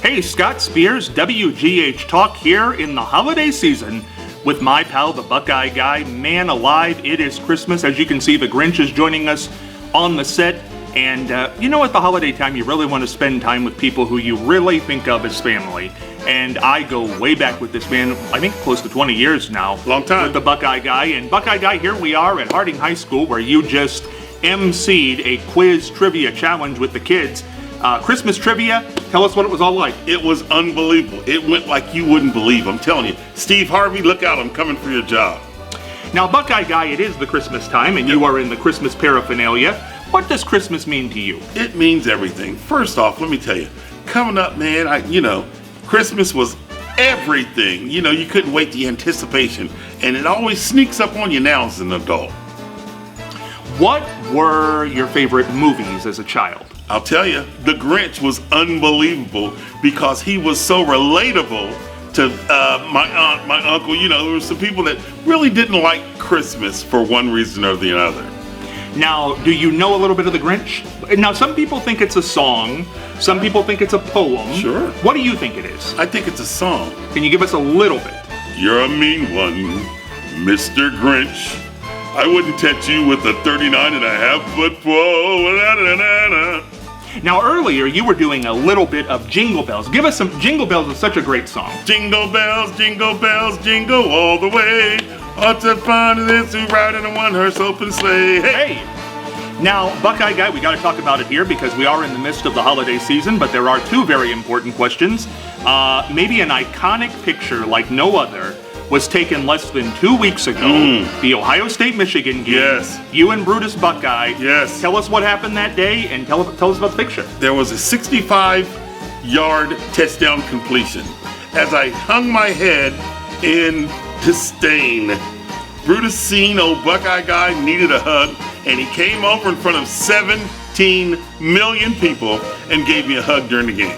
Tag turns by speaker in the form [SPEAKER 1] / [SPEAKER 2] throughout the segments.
[SPEAKER 1] Hey, Scott Spears, WGH Talk here in the holiday season with my pal, the Buckeye Guy. Man alive, it is Christmas. As you can see, the Grinch is joining us on the set. And you know, at the holiday time, you really want to spend time with people who you really think of as family. And I go way back with this man, I think close to 20 years now.
[SPEAKER 2] Long time.
[SPEAKER 1] With the Buckeye Guy. And Buckeye Guy, here we are at Harding High School, where you just emceed a quiz trivia challenge with the kids. Christmas trivia, tell us what it was all like.
[SPEAKER 2] It was unbelievable. It went like you wouldn't believe. I'm telling you. Steve Harvey, look out, I'm coming for your job.
[SPEAKER 1] Now, Buckeye Guy, it is the Christmas time, and you are in the Christmas paraphernalia. What does Christmas mean to you?
[SPEAKER 2] It means everything. First off, let me tell you, coming up, man, Christmas was everything. You know, you couldn't wait the anticipation, and it always sneaks up on you now as an adult.
[SPEAKER 1] What were your favorite movies as a child?
[SPEAKER 2] I'll tell you, The Grinch was unbelievable because he was so relatable to my aunt, my uncle. You know, there were some people that really didn't like Christmas for one reason or the other.
[SPEAKER 1] Now, do you know a little bit of The Grinch? Now, some people think it's a song. Some people think it's a poem.
[SPEAKER 2] Sure.
[SPEAKER 1] What do you think it is?
[SPEAKER 2] I think it's a song.
[SPEAKER 1] Can you give us a little bit?
[SPEAKER 2] You're a mean one, Mr. Grinch. I wouldn't tempt you with a 39.5-foot pole.
[SPEAKER 1] Now, earlier you were doing a little bit of Jingle Bells. Give us some. Jingle Bells is such a great song.
[SPEAKER 2] Jingle bells, jingle all the way. Ought to find this who ride in a one-horse open sleigh.
[SPEAKER 1] Hey! Now, Buckeye Guy, we got to talk about it here because we are in the midst of the holiday season, but there are two very important questions. Maybe an iconic picture like no other was taken less than 2 weeks ago. The Ohio State-Michigan game.
[SPEAKER 2] Yes.
[SPEAKER 1] You and Brutus Buckeye.
[SPEAKER 2] Yes.
[SPEAKER 1] Tell us what happened that day and tell us about the picture.
[SPEAKER 2] There was a 65-yard touchdown completion. As I hung my head in disdain, Brutus seen old Buckeye Guy needed a hug, and he came over in front of 17 million people and gave me a hug during the game.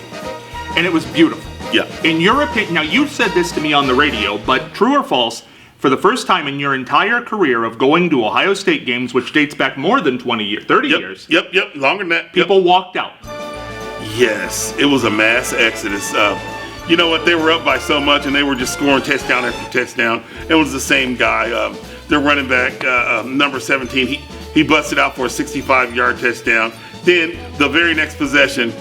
[SPEAKER 1] And it was beautiful.
[SPEAKER 2] Yeah.
[SPEAKER 1] In your opinion, now you said this to me on the radio, but true or false, for the first time in your entire career of going to Ohio State games, which dates back more than 20 years, 30 years.
[SPEAKER 2] Yep, longer than that.
[SPEAKER 1] People walked out.
[SPEAKER 2] Yes, it was a mass exodus. You know what, they were up by so much and they were just scoring touchdown after touchdown. It was the same guy, their running back, number 17, he busted out for a 65-yard touchdown. Then the very next possession,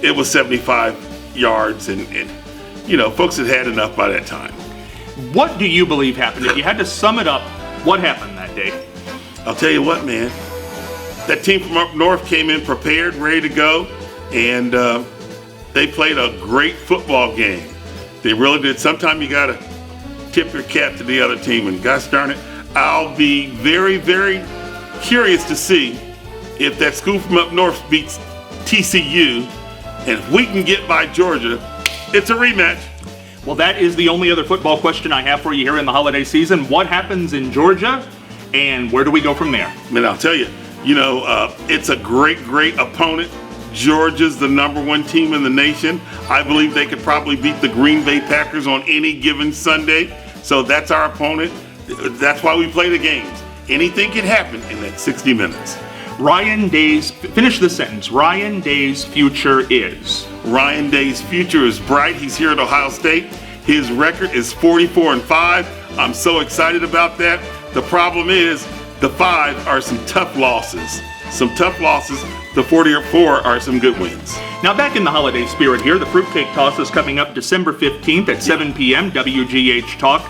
[SPEAKER 2] it was 75 yards, and you know, folks had enough by that time.
[SPEAKER 1] What do you believe happened? If you had to sum it up, what happened that day?
[SPEAKER 2] I'll tell you what, man. That team from up north came in prepared, ready to go, and they played a great football game. They really did. Sometimes you gotta tip your cap to the other team, and gosh darn it, I'll be very, very curious to see if that school from up north beats TCU. And if we can get by Georgia, it's a rematch.
[SPEAKER 1] Well, that is the only other football question I have for you here in the holiday season. What happens in Georgia, and where do we go from there?
[SPEAKER 2] Man, I'll tell you, it's a great opponent. Georgia's the #1 team in the nation. I believe they could probably beat the Green Bay Packers on any given Sunday. So that's our opponent. That's why we play the games. Anything can happen in that 60 minutes.
[SPEAKER 1] Ryan Day's, finish the sentence. Ryan Day's future is?
[SPEAKER 2] Ryan Day's future is bright. He's here at Ohio State. His record is 44-5. I'm so excited about that. The problem is the 5 are some tough losses. The 44 are some good wins.
[SPEAKER 1] Now back in the holiday spirit here, the Fruitcake Toss is coming up December 15th at 7 p.m. WGH Talk.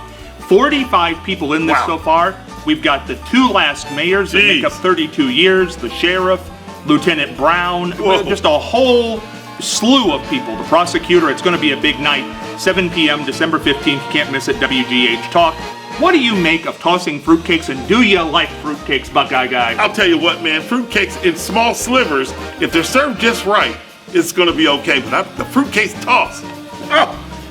[SPEAKER 1] 45 people in this so far. We've got the 2 last mayors that make up 32 years, the sheriff, Lieutenant Brown, just a whole slew of people. The prosecutor, it's going to be a big night. 7 p.m. December 15th, can't miss it, WGH Talk. What do you make of tossing fruitcakes, and do you like fruitcakes, Buckeye Guy?
[SPEAKER 2] I'll tell you what, man, fruitcakes in small slivers, if they're served just right, it's going to be okay. But the fruitcake toss,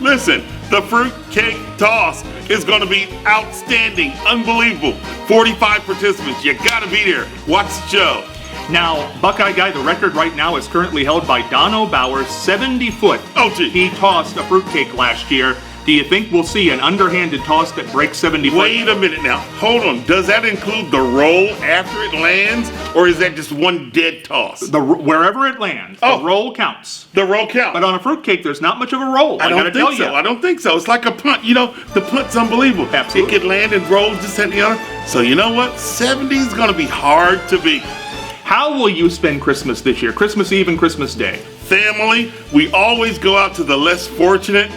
[SPEAKER 2] listen, the fruitcake toss is going to be outstanding, unbelievable. 45 participants, you got to be there. Watch the show.
[SPEAKER 1] Now, Buckeye Guy, the record right now is currently held by Dono Bauer, 70 foot.
[SPEAKER 2] Oh, gee.
[SPEAKER 1] He tossed a fruitcake last year. Do you think we'll see an underhanded toss that breaks 70 foot?
[SPEAKER 2] Wait a minute now. Hold on. Does that include the roll after it lands, or is that just one dead toss?
[SPEAKER 1] Wherever it lands, the roll counts.
[SPEAKER 2] The roll count.
[SPEAKER 1] But on a fruitcake, there's not much of a roll.
[SPEAKER 2] I don't think so. I don't think so. It's like a punt. You know, the punt's unbelievable.
[SPEAKER 1] Absolutely.
[SPEAKER 2] It could land and roll just at the other. So you know what? 70 is going to be hard to beat.
[SPEAKER 1] How will you spend Christmas this year? Christmas Eve and Christmas Day?
[SPEAKER 2] Family, we always go out to the less fortunate.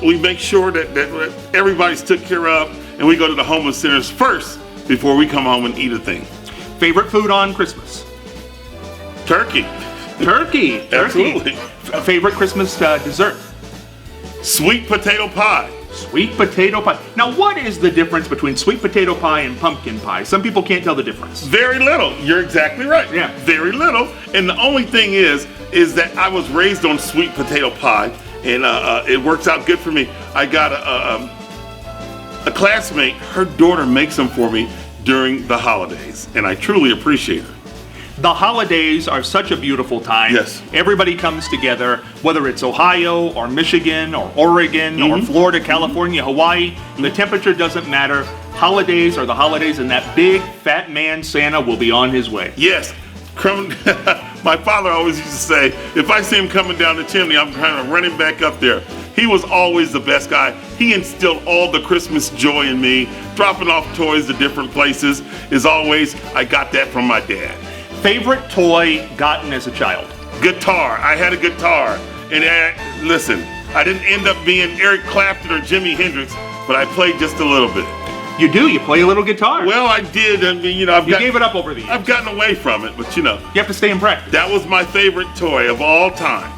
[SPEAKER 2] We make sure that everybody's took care of, and we go to the homeless centers first before we come home and eat a thing.
[SPEAKER 1] Favorite food on Christmas?
[SPEAKER 2] Turkey.
[SPEAKER 1] Turkey.
[SPEAKER 2] Absolutely.
[SPEAKER 1] Favorite Christmas dessert?
[SPEAKER 2] Sweet potato pie.
[SPEAKER 1] Sweet potato pie. Now, what is the difference between sweet potato pie and pumpkin pie? Some people can't tell the difference.
[SPEAKER 2] Very little. You're exactly right.
[SPEAKER 1] Yeah.
[SPEAKER 2] Very little. And the only thing is that I was raised on sweet potato pie, and it works out good for me. I got a classmate. Her daughter makes them for me during the holidays, and I truly appreciate her.
[SPEAKER 1] The holidays are such a beautiful time.
[SPEAKER 2] Yes.
[SPEAKER 1] Everybody comes together, whether it's Ohio or Michigan or Oregon or Florida, California, Hawaii. The temperature doesn't matter. Holidays are the holidays, and that big fat man Santa will be on his way.
[SPEAKER 2] Yes. My father always used to say, if I see him coming down the chimney, I'm kind of running back up there. He was always the best guy. He instilled all the Christmas joy in me. Dropping off toys to different places is always, I got that from my dad.
[SPEAKER 1] Favorite toy gotten as a child?
[SPEAKER 2] Guitar. I had a guitar. And listen, I didn't end up being Eric Clapton or Jimi Hendrix, but I played just a little bit.
[SPEAKER 1] You do? You play a little guitar?
[SPEAKER 2] Well, I did. I mean, you
[SPEAKER 1] gave it up over the years.
[SPEAKER 2] I've gotten away from it, but
[SPEAKER 1] You have to stay in practice.
[SPEAKER 2] that was my favorite toy of all time.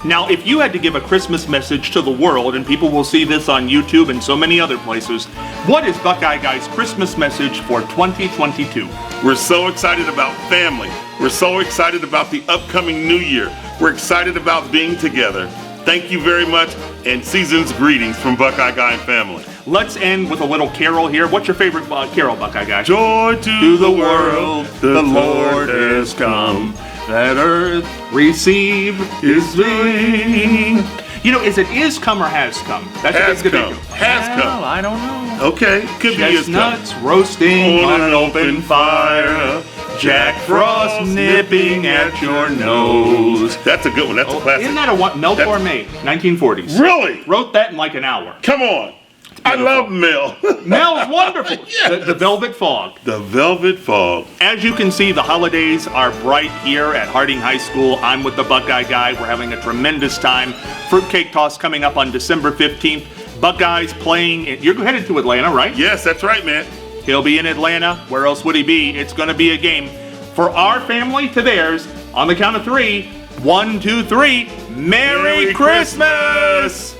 [SPEAKER 1] Now, if you had to give a Christmas message to the world, and people will see this on YouTube and so many other places, what is Buckeye Guy's Christmas message for 2022?
[SPEAKER 2] We're so excited about family. We're so excited about the upcoming new year. We're excited about being together. Thank you very much, and season's greetings from Buckeye Guy and family.
[SPEAKER 1] Let's end with a little carol here. What's your favorite carol, Buckeye Guy?
[SPEAKER 2] Joy to the world,
[SPEAKER 1] the Lord has come. Let earth receive his ring. You know, is it is come or has come?
[SPEAKER 2] Has
[SPEAKER 1] good
[SPEAKER 2] come. Has
[SPEAKER 1] well,
[SPEAKER 2] come.
[SPEAKER 1] I don't know.
[SPEAKER 2] Okay, could be is come.
[SPEAKER 1] Chestnuts roasting on an open fire. Jack Frost nipping at your nose.
[SPEAKER 2] That's a good one. That's a classic.
[SPEAKER 1] Isn't that a one? Mel Torme, 1940s.
[SPEAKER 2] Really?
[SPEAKER 1] Wrote that in like an hour.
[SPEAKER 2] Come on. I love Mel.
[SPEAKER 1] Mel's wonderful.
[SPEAKER 2] Yes.
[SPEAKER 1] The Velvet Fog.
[SPEAKER 2] The Velvet Fog.
[SPEAKER 1] As you can see, the holidays are bright here at Harding High School. I'm with the Buckeye Guy. We're having a tremendous time. Fruitcake Toss coming up on December 15th. Buckeyes playing. You're headed to Atlanta, right?
[SPEAKER 2] Yes, that's right, man.
[SPEAKER 1] He'll be in Atlanta. Where else would he be? It's going to be a game. For our family to theirs, on the count of three. 1, 2, 3. Merry Christmas!